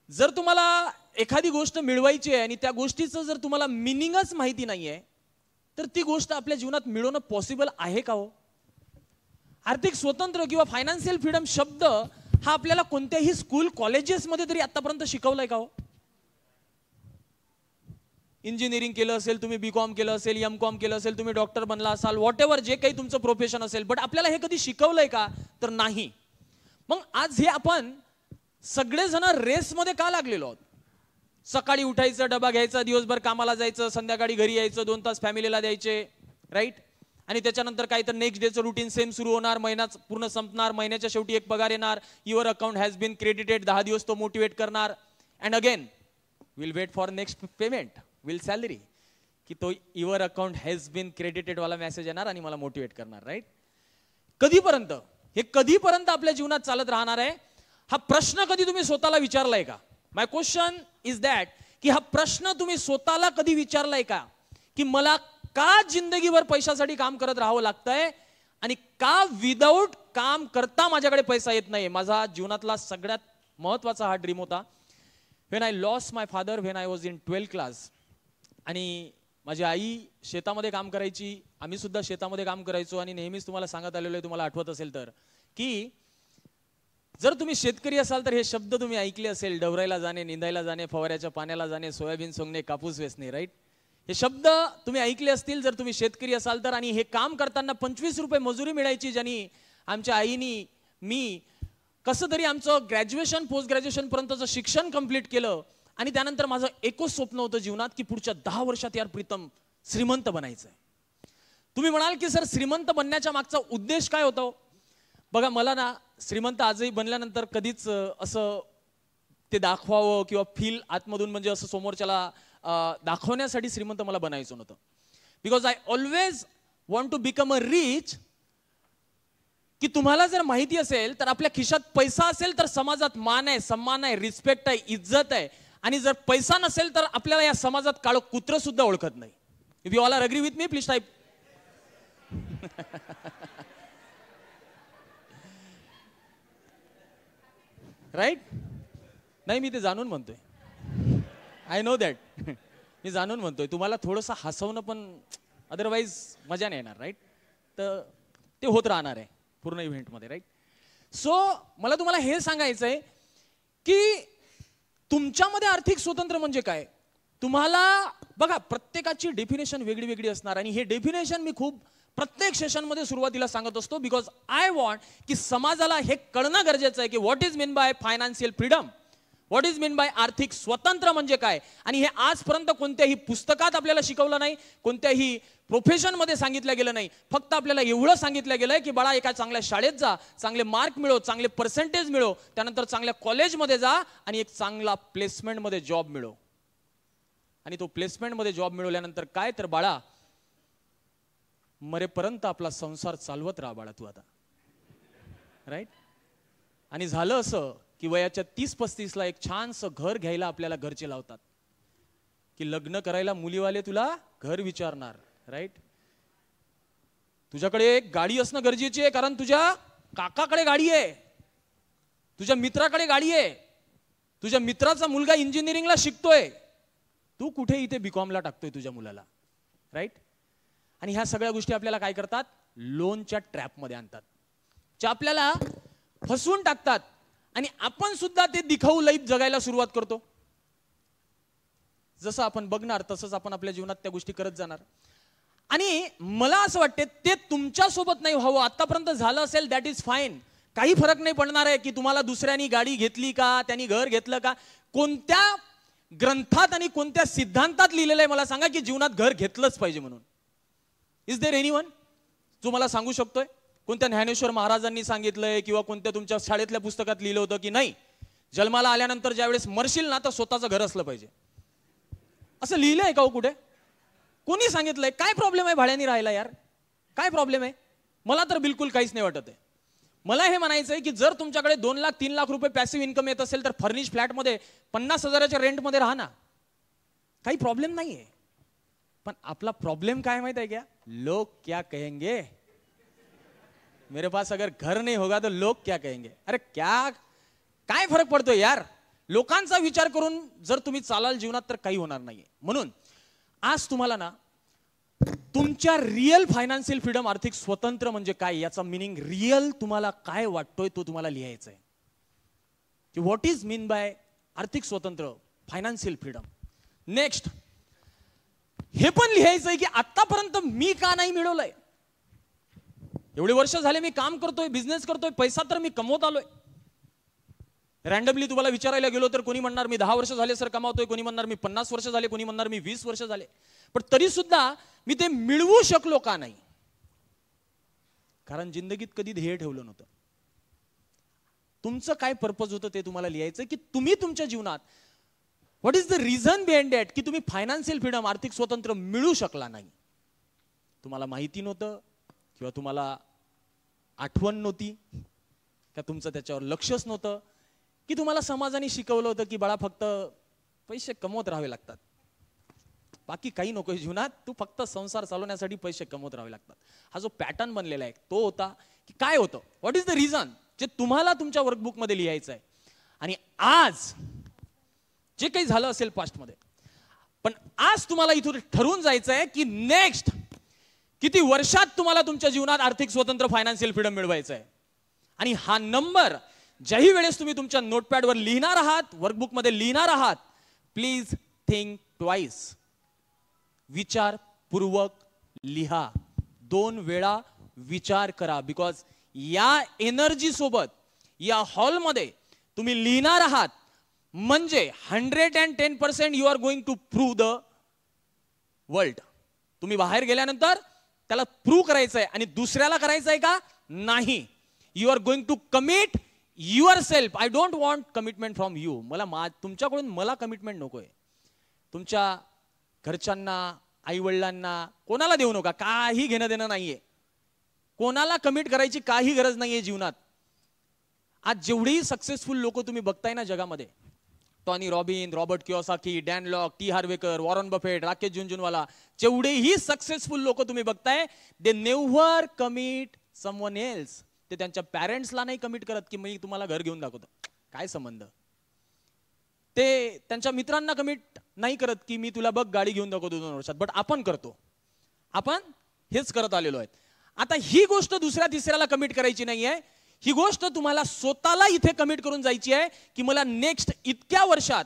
जर तुम्हाला एखादी गोष्ट मिळवायची आहे आणि त्या गोष्टीचं जर तुम्हाला मिनिंगच माहिती नाहीये, तर ती गोष्ट आपल्या जीवनात मिळवणं पॉसिबल आहे का हो? आर्थिक स्वतंत्र किंवा फायनान्शियल फ्रीडम शब्द हा आपल्याला कोणत्याही स्कूल कॉलेजेसमध्ये तरी आतापर्यंत शिकवलाय का हो? इंजिनिअरिंग केलं असेल, तुम्ही बीकॉम केलं असेल, एमकॉम केलं असेल, तुम्ही डॉक्टर बनला असाल, व्हॉट एव्हर जे काही तुमचं प्रोफेशन असेल, बट आपल्याला हे कधी शिकवलंय का? तर नाही. मग आज हे आपण सगळेजण रेसमध्ये का लागलेलो आहोत? सकाळी उठायचं, डबा घ्यायचा, दिवसभर कामाला जायचं, संध्याकाळी घरी यायचं, 2 तास फॅमिलीला द्यायचे, राईट? आणि त्याच्यानंतर काय तर नेक्स्ट डेचं रुटीन सेम सुरू होणार, महिना पूर्ण संपणार, महिन्याच्या शेवटी एक पगार येणार, your account has been credited, 10 दिवस तो मोटिवेट करणार, and again will wait for next payment, will salary, की तो your account has been credited वाला मेसेज येणार आणि मला मोटिवेट करणार, राईट? कधीपर्यंत हे कधीपर्यंत आपल्या जीवनात चालत राहणार आहे? हा प्रश्न कधी तुम्ही स्वतःला विचारलाय का? माय क्वेश्चन इज दॅट, की हा प्रश्न तुम्ही स्वतःला कधी विचारलाय का, की मला का जिंदगीभर पैशासाठी काम करत राहावं लागतंय आणि का विदाऊट काम करता माझ्याकडे पैसा येत नाही? माझा जीवनातला सगळ्यात महत्वाचा हा ड्रीम होता. When I lost my father when I was in 12th class, आणि माझी आई शेतामध्ये काम करायची, आम्ही सुद्धा शेतामध्ये काम करायचो, आणि नेहमीच तुम्हाला सांगत आलेलो आहे, तुम्हाला आठवत असेल तर, की जर तुम्ही शेतकरी असाल तर हे शब्द तुम्ही ऐकले असेल, डवरायला जाणे, निंदायला जाणे, फवाऱ्याच्या पाण्याला जाणे, सोयाबीन सोंगणे, कापूस वेचणे, राईट? हे शब्द तुम्ही ऐकले असतील जर तुम्ही शेतकरी असाल तर. आणि हे काम करताना 25 रुपये मजुरी मिळायची, ज्यांनी आमच्या आईनी मी कसं तरी आमचं ग्रॅज्युएशन पोस्ट ग्रॅज्युएशन पर्यंतचं शिक्षण कंप्लीट केलं. आणि त्यानंतर माझं एकच स्वप्न होतं जीवनात, की पुढच्या 10 वर्षात यार प्रीतम श्रीमंत बनायचंय. तुम्ही म्हणाल की सर श्रीमंत बनण्याच्या मागचा उद्देश काय होता? बघा, मला ना श्रीमंत आजही बनल्यानंतर कधीच असं ते दाखवावं किंवा फील आतमधून म्हणजे असं समोरच्याला दाखवण्यासाठी श्रीमंत मला बनायचं नव्हतं. Because I always want to become a rich. की तुम्हाला जर माहिती असेल तर आपल्या खिशात पैसा असेल तर समाजात मान आहे, सन्मान आहे, रिस्पेक्ट आहे, इज्जत आहे. आणि जर पैसा नसेल तर आपल्याला या समाजात काळं कुत्र सुद्धा ओळखत नाही. If you all are agree with me, please type. Right? नाही, मी ते जाणून म्हणतोय. I know that. मी जाणून म्हणतोय. तुम्हाला थोडंसं हसवणं पण अदरवाईज मजा नाही येणार, राईट? तर ते होत राहणार आहे पूर्ण इव्हेंटमध्ये, राईट? सो मला तुम्हाला हे सांगायचं आहे की तुमच्यामध्ये आर्थिक स्वतंत्र म्हणजे काय? तुम्हाला बघा, प्रत्येकाची डेफिनेशन वेगळी वेगळी असणार, आणि हे डेफिनेशन मी खूप प्रत्येक सेशनमध्ये सुरुवातीला सांगत असतो. बिकॉज आय वॉन्ट की समाजाला हे कळणं गरजेचं आहे की what is mean by financial freedom, what is mean by आर्थिक स्वतंत्र म्हणजे काय. आणि हे आजपर्यंत कोणत्याही पुस्तकात आपल्याला शिकवलं नाही, कोणत्याही प्रोफेशनमध्ये सांगितलं गेलं नाही. फक्त आपल्याला एवढं सांगितलं गेलंय की बाळा, एका चांगल्या शाळेत जा, चांगले मार्क मिळव, चांगले पर्सेंटेज मिळव, त्यानंतर चांगल्या कॉलेजमध्ये जा आणि एक चांगला प्लेसमेंटमध्ये जॉब मिळव. आणि तो प्लेसमेंटमध्ये जॉब मिळवल्यानंतर काय, तर बाळा, मरेपर्यंत आपला संसार चालवत राहा बाळा तू आता, राईट? आणि झालं असं की वयाच्या 30-35ला एक छानसं घर घ्यायला आपल्याला घरचे लावतात, की लग्न करायला मुलीवाले तुला घर विचारणार, राईट? तुझ्याकडे एक गाडी असणं गरजेची आहे, कारण तुझ्या काकाकडे गाडी आहे, तुझ्या मित्राकडे गाडी आहे, तुझ्या मित्राचा मुलगा इंजिनिअरिंगला शिकतोय, तू कुठे इथे बीकॉमला टाकतोय तुझ्या मुलाला, राईट? आणि ह्या सगळ्या गोष्टी आपल्याला काय करतात? लोनच्या ट्रॅपमध्ये आणतात, जे आपल्याला फसवून टाकतात. आणि आपण सुद्धा ते दिखाऊ लाईफ जगायला सुरुवात करतो. जसं आपण बघणार तसंच आपण आपल्या जीवनात त्या गोष्टी करत जाणार. आणि मला असं वाटते ते तुमच्या सोबत नाही व्हावं. आतापर्यंत झालं असेल दॅट इज फाईन, काही फरक नाही पडणार आहे की तुम्हाला दुसऱ्यानी गाडी घेतली का, त्यांनी घर घेतलं का. कोणत्या ग्रंथात आणि कोणत्या सिद्धांतात लिहिलेलं आहे मला सांगा की जीवनात घर घेतलंच पाहिजे म्हणून? इज देअर एनीवन जो मला सांगू शकतोय? कोणत्या ज्ञानेश्वर महाराजांनी सांगितलंय किंवा कोणत्या तुमच्या शाळेतल्या पुस्तकात लिहिलं होतं की नाही जन्माला आल्यानंतर ज्यावेळेस मरशील ना तर स्वतःचं घर असलं पाहिजे, असं लिहिलंय का हो कुठे? कोणी सांगितलंय? काय प्रॉब्लेम आहे भाड्याने राहायला यार? काय प्रॉब्लेम आहे? मला तर बिलकुल काहीच नाही वाटत आहे. मला हे म्हणायचं आहे की जर तुमच्याकडे 2 लाख 3 लाख रुपये पॅसिव्ह इन्कम येत असेल तर फर्निश फ्लॅटमध्ये 50,000च्या रेंटमध्ये राहा ना, काही प्रॉब्लेम नाहीये. पण आपला प्रॉब्लेम काय माहित आहे क्या? लोग क्या कहेंगे. मेरे पास अगर घर नहीं होगा तो लोग क्या कहेंगे. अरे क्या, काय फरक पडतोय यार? लोकांचा विचार करून जर तुम्ही चालाल जीवनात तर काही होणार नाहीये. म्हणून आज तुम्हाला ना तुमच्या रिअल फायनान्शियल फ्रीडम, आर्थिक स्वतंत्र म्हणजे काय याचा मिनिंग, रिअल तुम्हाला काय वाटतोय तो तुम्हाला लिहायचा आहे की व्हॉट इज मीन बाय आर्थिक स्वतंत्र, फायनान्शियल फ्रीडम. नेक्स्ट हे पण लिहायचं आहे की आतापर्यंत मी का नाही मिळवलंय. एवढे वर्ष झाले मी काम करतोय, बिझनेस करतोय, पैसा तर मी कमवत आलोय. रॅन्डमली तुम्हाला विचारायला गेलो तर कोणी म्हणणार मी 10 वर्ष झाले सर कमावतोय, कोणी म्हणणार मी 50 वर्ष झाले, कोणी म्हणणार मी 20 वर्ष झाले. पण तरी सुद्धा मी ते मिळवू शकलो का नाही. कारण जिंदगीत कधी ध्येय ठेवलं नव्हतं. तुमचं काय पर्पज होतं ते तुम्हाला लिहायचं की तुम्ही तुमच्या जीवनात what is the reason behind that की तुम्ही फायनान्शियल फ्रीडम, आर्थिक स्वतंत्र मिळू शकला नाही. तुम्हाला माहिती नव्हतं किंवा तुम्हाला आठवण नव्हती का तुमचं त्याच्यावर लक्षच नव्हतं की तुम्हाला समाजाने शिकवलं होतं की बाळा फक्त पैसे कमवत राहावे लागतात, बाकी काही नको जीवनात, तू फक्त संसार चालवण्यासाठी पैसे कमवत राहावे लागतात. हा जो पॅटर्न बनलेला आहे तो होता की काय होतं, व्हॉट इज द रिझन जे तुम्हाला तुमच्या वर्कबुक मध्ये लिहायचं आहे. आणि आज जे काही झालं असेल पास्ट मध्ये, पण आज तुम्हाला इथून ठरवून जायचं आहे की नेक्स्ट किती वर्षात तुम्हाला तुमच्या जीवनात आर्थिक स्वतंत्र, फायनान्शियल फ्रीडम मिळवायचं आहे. आणि हा नंबर ज्याही वेळेस तुम्ही तुमच्या नोटपॅडवर लिहिणार आहात, वर्कबुक मध्ये लिहिणार आहात, प्लीज थिंक ट्वाइस, विचारपूर्वक लिहा, 2 वेळा विचार करा. बिकॉज या एनर्जी सोबत या हॉलमध्ये तुम्ही लिहिणार आहात म्हणजे 110% you are going to prove the world. तुम्ही बाहेर गेल्यानंतर त्याला प्रूव्ह करायचं आहे आणि दुसऱ्याला करायचं आहे का नाही. You are going to commit yourself. I don't want commitment from you. मला तुमच्याकडून मला कमिटमेंट नकोय. तुमच्या घरच्यांना, आई वडिलांना, कोणाला देऊ नका, काही घेणं देणं नाहीये. कोणाला कमिट करायची काही गरज नाहीये जीवनात. आज जेवढेही सक्सेसफुल लोक तुम्ही बघताय ना जगामध्ये, Tony Robbin, Robert Kiyosaki, Dan Lok, T Harv Eker, Warren Buffett, Rakesh Jhunjhunwala, जेवढेही सक्सेसफुल लोक तुम्ही बघताय, they never commit someone else. ते त्यांच्या पॅरेंट्सला नाही कमिट करत की मी तुम्हाला घर घेऊन दाखवतो, काय संबंध. ते त्यांच्या मित्रांना कमिट नाही करत की मी तुला बघ गाडी घेऊन दाखवतो 2 वर्षात. बट आपण करतो, आपण हेच करत आलेलो आहे. आता ही गोष्ट दुसऱ्या तिसऱ्याला कमिट करायची नाहीये. ही गोष्ट तुम्हाला स्वतःला इथे कमिट करून जायची आहे की मला नेक्स्ट इतक्या वर्षात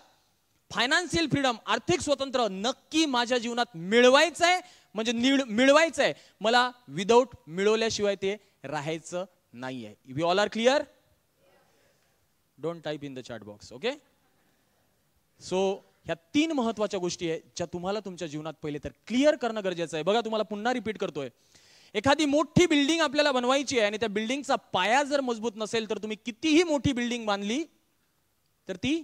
फायनान्शियल फ्रीडम, आर्थिक स्वतंत्र नक्की माझ्या जीवनात मिळवायचं आहे. म्हणजे मिळवायचं आहे मला, विदाऊट मिळवल्याशिवाय ते राहायचं नाहीये. We all are clear? Don't type in the chat box. Okay. So ह्या 3 महत्वाच्या गोष्टी आहेत ज्या तुम्हाला तुमच्या जीवनात पहिले तर क्लिअर करणं गरजेचं आहे. बघा, तुम्हाला पुन्हा रिपीट करतोय, एखादी मोठी बिल्डिंग आपल्याला बनवायची आहे आणि त्या बिल्डिंगचा पाया जर मजबूत नसेल तर तुम्ही कितीही मोठी बिल्डिंग बांधली तर ती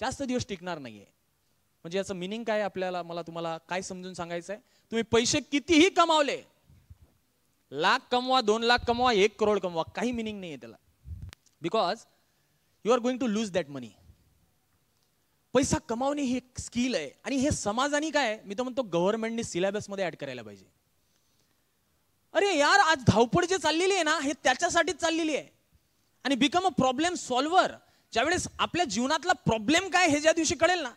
जास्त दिवस टिकणार नाहीये. म्हणजे याचं मिनिंग काय आपल्याला, मला तुम्हाला काय समजून सांगायचं आहे, तुम्ही पैसे कितीही कमावले, लाख कमवा, 2 लाख कमवा, 1 करोड कमवा, काही मिनिंग नाहीये त्याला. Because you are going to lose that money. पैसा कमावणे ही एक स्किल आहे आणि हे समाजाने काय, मी तर म्हणतो गव्हर्नमेंटने सिलेबस मध्ये ऍड करायला पाहिजे. अरे यार, आज धावपळ जे चाललेली आहे ना, हे त्याच्यासाठीच चाललेली आहे. आणि बिकम अ प्रॉब्लेम सॉल्व्हर. ज्यावेळेस आपल्या जीवनातला प्रॉब्लेम काय हे ज्या दिवशी कळेल ना,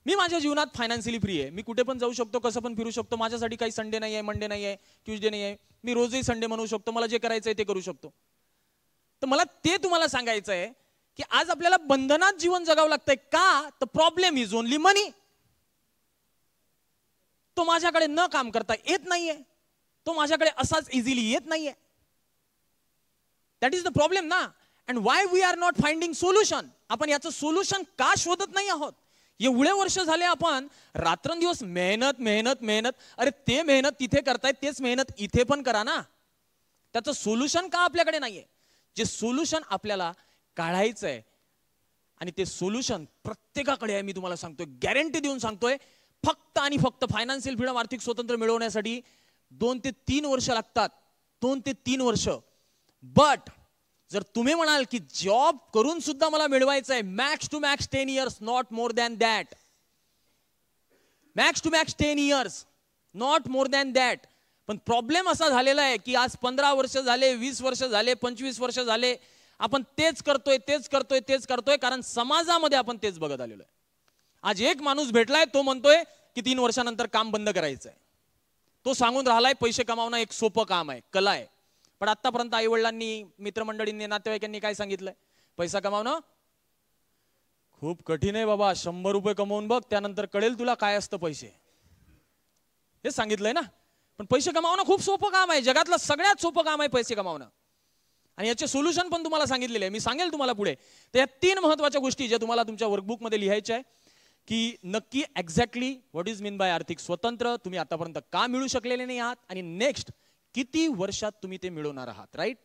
मी माझ्या जीवनात फायनान्शियली फ्री आहे, मी कुठे पण जाऊ शकतो, कसं पण फिरू शकतो, माझ्यासाठी काही संडे नाही आहे, मंडे नाही आहे, ट्यूजडे नाही आहे, मी रोजही संडे म्हणू शकतो, मला जे करायचं आहे ते करू शकतो. तर मला ते तुम्हाला सांगायचं आहे की आज आपल्याला बंधनात जीवन जगावं लागतंय का, तर प्रॉब्लेम इज ओनली मनी. तो माझ्याकडे न काम करता येत नाहीये, तो माझ्याकडे असाच इझिली येत नाहीये. दॅट इज द प्रॉब्लेम ना. And why we are not finding solution. आपण याचं सोल्युशन का शोधत नाही आहोत. एवढे वर्ष झाले आपण रात्रंदिवस मेहनत मेहनत मेहनत. अरे ते मेहनत तिथे करतायत, तेच मेहनत इथे पण करा ना. त्याचं सोल्युशन का आपल्याकडे नाहीये. जे सोल्युशन आपल्याला काढायचं आहे आणि ते सोल्युशन प्रत्येकाकडे आहे. मी तुम्हाला सांगतोय, गॅरंटी देऊन सांगतोय, फक्त आणि फक्त फायनान्शियल फ्रीडम, आर्थिक स्वतंत्र मिळवण्यासाठी 2 ते 3 वर्ष लागतात. 2 ते 3 वर्ष. बट जर तुम्ही म्हणाल की जॉब करून सुद्धा मला मिळवायचं आहे, max to max 10 years, not more than that. Max to max 10 years, not more than that. पण प्रॉब्लेम असा झालेला आहे की आज 15 वर्ष झाले, 20 वर्ष झाले, 25 वर्ष झाले, आपण तेच करतोय कारण समाजामध्ये आपण तेच बघत आलेलो आहे. आज एक माणूस भेटलाय, तो म्हणतोय की 3 वर्षानंतर काम बंद करायचंय. तो सांगून राहिलाय पैसे कमावणं एक सोपं काम आहे, कला आहे. पण आतापर्यंत आई वडिलांनी, मित्रमंडळींनी, नातेवाईकांनी काय सांगितलंय? पैसा कमावणं खूप कठीण आहे बाबा, 100 रुपये कमवून बघ, त्यानंतर कळेल तुला काय असतं पैसे. हे सांगितलंय ना. पण पैसे कमावणं खूप सोपं काम आहे, जगातलं सगळ्यात सोपं काम आहे पैसे कमावणं. आणि याचे सोल्युशन पण तुम्हाला सांगितलेले आहे, मी सांगेल तुम्हाला पुढे. तर या 3 महत्वाच्या गोष्टी ज्या तुम्हाला तुमच्या वर्कबुक मध्ये लिहायच्या आहे, की नक्की exactly what is mean by आर्थिक स्वतंत्र, तुम्ही आतापर्यंत का मिळू शकलेले नाही आहात, आणि नेक्स्ट किती वर्षात तुम्ही ते मिळवणार आहात, राईट.